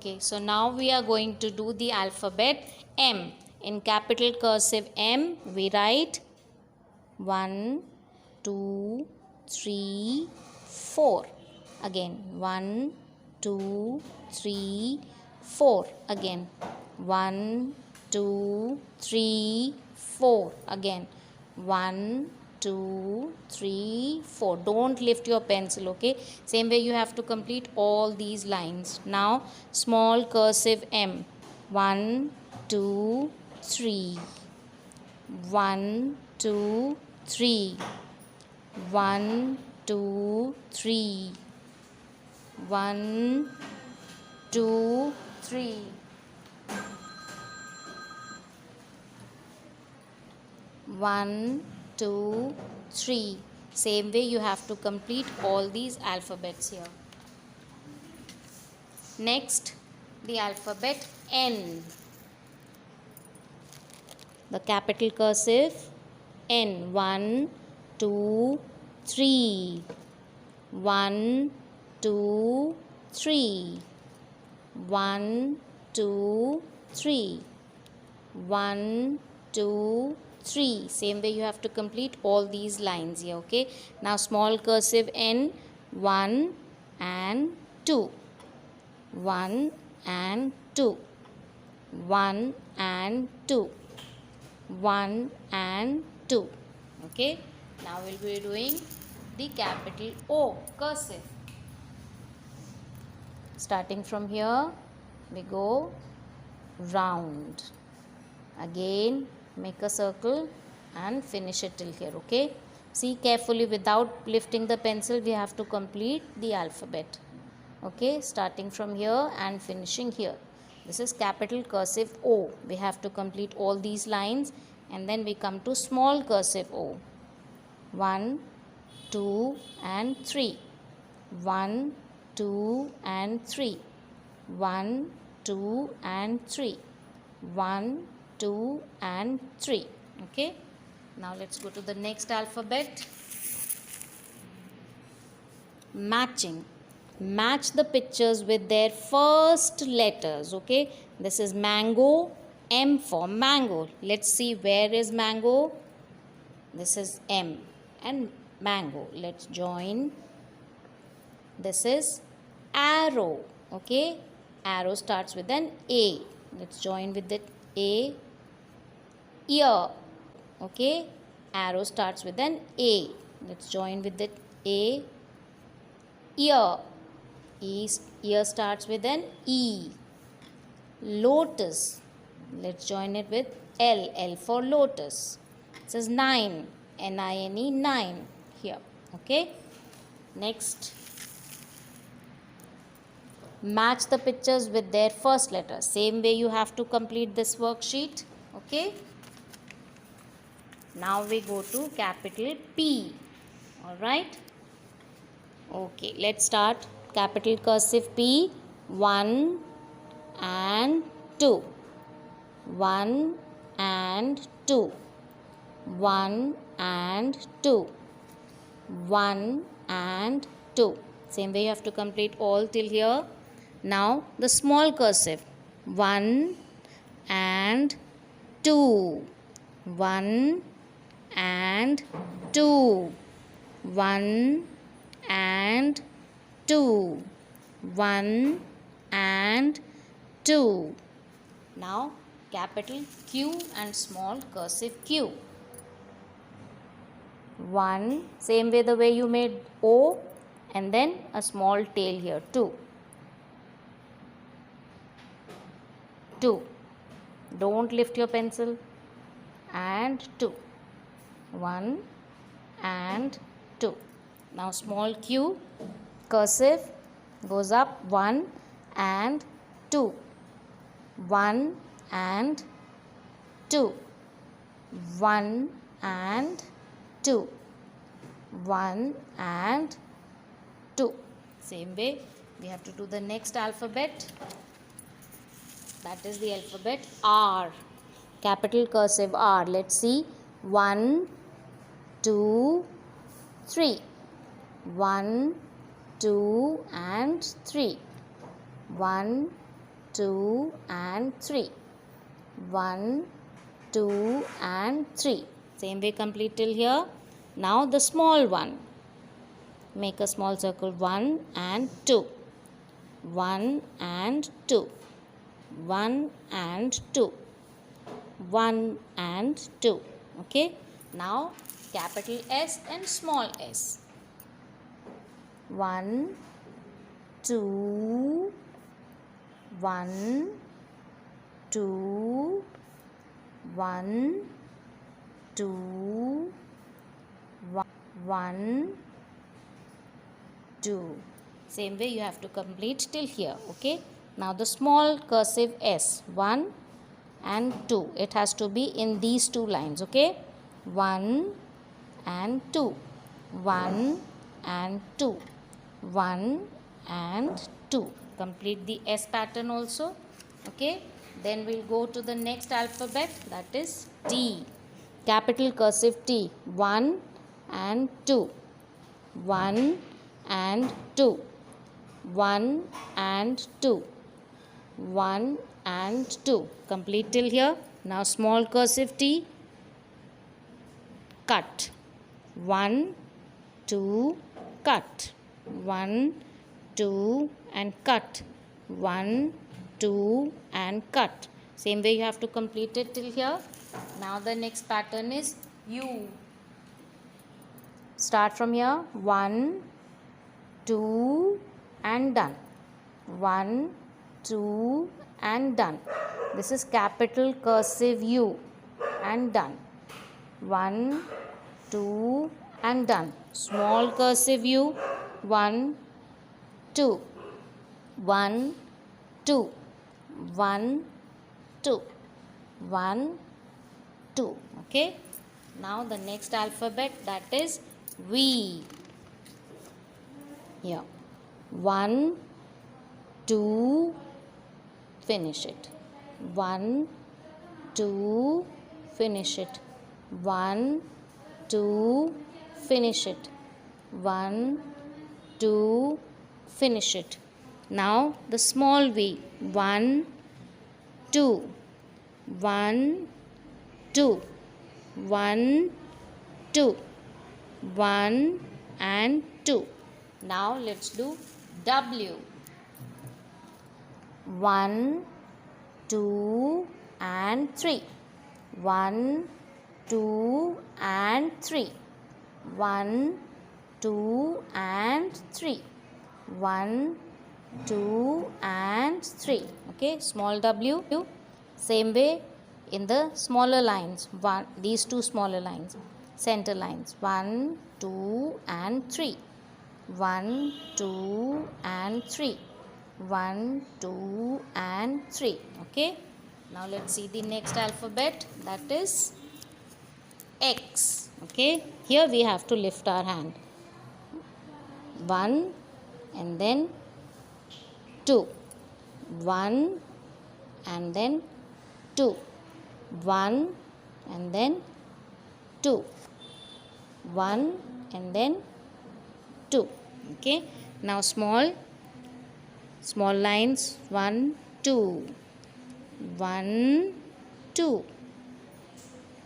Okay, so now we are going to do the alphabet M. In capital cursive M, we write 1, 2, 3, 4. Again, 1, 2, 3, 4. Again, 1, 2, 3, 4. Again, 1, 2, 3, 4. Don't lift your pencil, okay? Same way you have to complete all these lines. Now, small cursive M. 1, 2, 3. 1, 2, 3. 1, 2, 3. 1, 2, 3. 1, 2, 3. Same way you have to complete all these alphabets here. Next, the alphabet N. The capital cursive N. 1, 2, 3. 1, 2, 3. 1, 2, 3. 1, 2, 3. Same way you have to complete all these lines here, okay? Now small cursive N. 1 and 2. 1 and 2. 1 and 2. 1 and 2. Okay, now we'll be doing the capital O cursive. Starting from here, we go round. Again, make a circle and finish it till here. Okay, see carefully, without lifting the pencil, we have to complete the alphabet. Okay, starting from here and finishing here. This is capital cursive O. We have to complete all these lines and then we come to small cursive O. 1, 2 and 3. 1, 2 and 3. 1, 2 and 3. 1, 2 and 3. Okay. Now let's go to the next alphabet. Matching. Match the pictures with their first letters. Okay, this is mango. M for mango. Let's see, where is mango? This is M and mango. Let's join. This is arrow. Okay, arrow starts with an A. Let's join with the A. Ear. Okay, arrow starts with an A. Let's join with the A. Ear. Ear starts with an E. Lotus. Let's join it with L. L for lotus. It says 9. N-I-N-E, 9 here. Okay. Next. Match the pictures with their first letter. Same way you have to complete this worksheet. Okay. Now we go to capital P. Alright. Okay. Let's start. Capital cursive P. 1 and 2. 1 and 2. 1 and 2. 1 and 2. Same way you have to complete all till here. Now the small cursive. 1 and 2. 1 and 2. 1 and 2. 1 and 2. Now capital Q and small cursive Q. 1, same way the way you made O, and then a small tail here, 2. 2. Don't lift your pencil. And 2. 1 and 2. Now small q, cursive, goes up 1 and 2. 1 and 2. 1 and 2. 1 and 2. Same way we have to do the next alphabet. That is the alphabet R. Capital cursive R. Let's see. 1, 2, 3. 1, 2 and 3. 1, 2 and 3. 1, 2 and 3. Same way complete till here. Now the small one. Make a small circle. 1 and 2. 1 and 2. 1 and 2. 1 and 2. Okay. Now capital S and small s. 1, 2, 1, 2, 1, 2, 1, 2. Same way you have to complete till here. Okay. Now the small cursive S. 1 and 2. It has to be in these two lines. Okay. 1 and 2. 1 and 2. 1 and 2. Complete the S pattern also. Okay. Then we'll go to the next alphabet, that is T. Capital cursive T. 1 and 2. 1 and 2. 1 and 2. 1 and 2. Complete till here. Now small cursive T. Cut. 1, 2, cut. 1, 2 and cut. 1, 2 and cut. Same way you have to complete it till here. Now the next pattern is U. Start from here. 1, 2 and done. 1, 2 and done. This is capital cursive U and done. 1, 2 and done. Small cursive U. 1, 2. 1, 2. 1, 2. 1, 2. Okay. Now the next alphabet, that is V. Here. 1, 2, finish it. 1, 2, finish it. 1, 2, finish it. 1, 2, finish it. Now the small V. 1, 2. 1, 2. 1, 2. 1 and 2. Now let's do W. 1, 2 and 3. 1, 2 and 3. 1, 2 and 3. 1, 2 and 3. Okay, small w. Same way in the smaller lines. These two smaller lines, center lines. 1, 2 and 3. 1, 2 and 3. 1, 2 and 3. Okay. Now let's see the next alphabet, that is X. Okay. Here we have to lift our hand. 1 and then 2. 1 and then 2. 1 and then 2. 1 and then 2. Okay. Now small lines. 1, 2. 1, 2.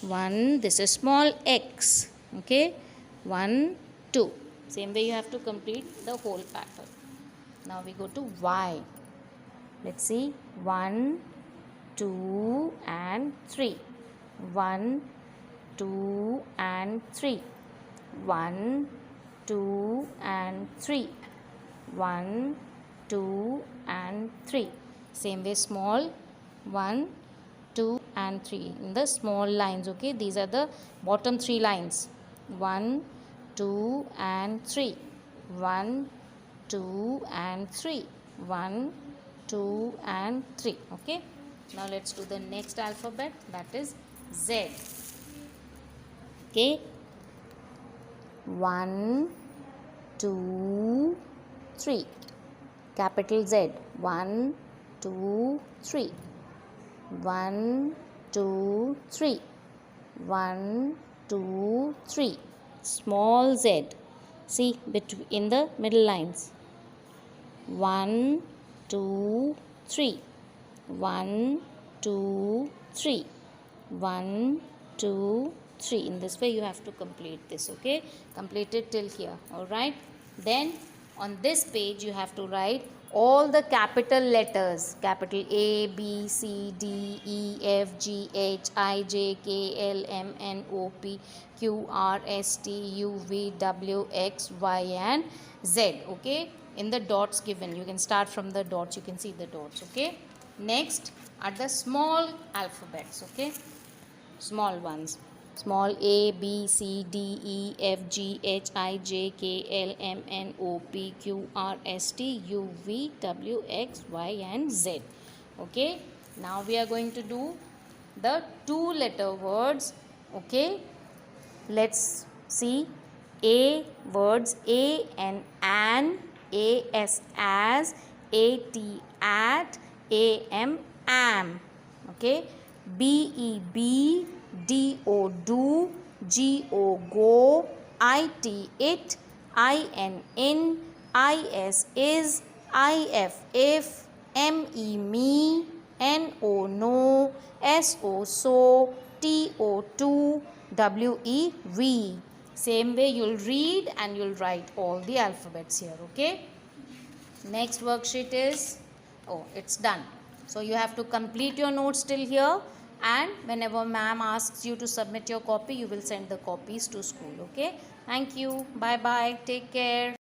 1. This is small x. Okay. 1, 2. Same way you have to complete the whole pattern. Now we go to Y. Let's see. 1, 2 and 3. 1, 2 and 3. 1, 2 and 3. 1, 2 and 3. Same way small. 1, 2 and 3 in the small lines. Okay, these are the bottom 3 lines. 1, 2 and 3. 1, 2 and 3. 1, 2 and 3. Okay. Now let's do the next alphabet, that is Z. Okay. 1, 2, 3. Capital Z. 1, 2, 3. 1, 2, 3. 1, 2, 3. Small z. See in the middle lines. 1, 2, 3. 1, 2, 3. 1, 2, 3. In this way you have to complete this, okay? Complete it till here, alright? Then on this page you have to write all the capital letters, capital A, B, C, D, E, F, G, H, I, J, K, L, M, N, O, P, Q, R, S, T, U, V, W, X, Y and Z, okay? In the dots given, you can start from the dots, you can see the dots, okay? Next are the small alphabets, okay? Small ones. Small A, B, C, D, E, F, G, H, I, J, K, L, M, N, O, P, Q, R, S, T, U, V, W, X, Y and Z. Okay. Now we are going to do the 2-letter words. Okay. Let's see. A words. A and an. A s as. A t at. A m am. Okay. B e b. D o do. G o go. I t it. I n in. I s is. I f if. M e me. N o no. S o so. T o to. W e we. Same way you'll read and you'll write all the alphabets here, okay? Next worksheet is, it's done. So you have to complete your notes till here, and whenever ma'am asks you to submit your copy, you will send the copies to school, okay? Thank you. Bye bye. Take care.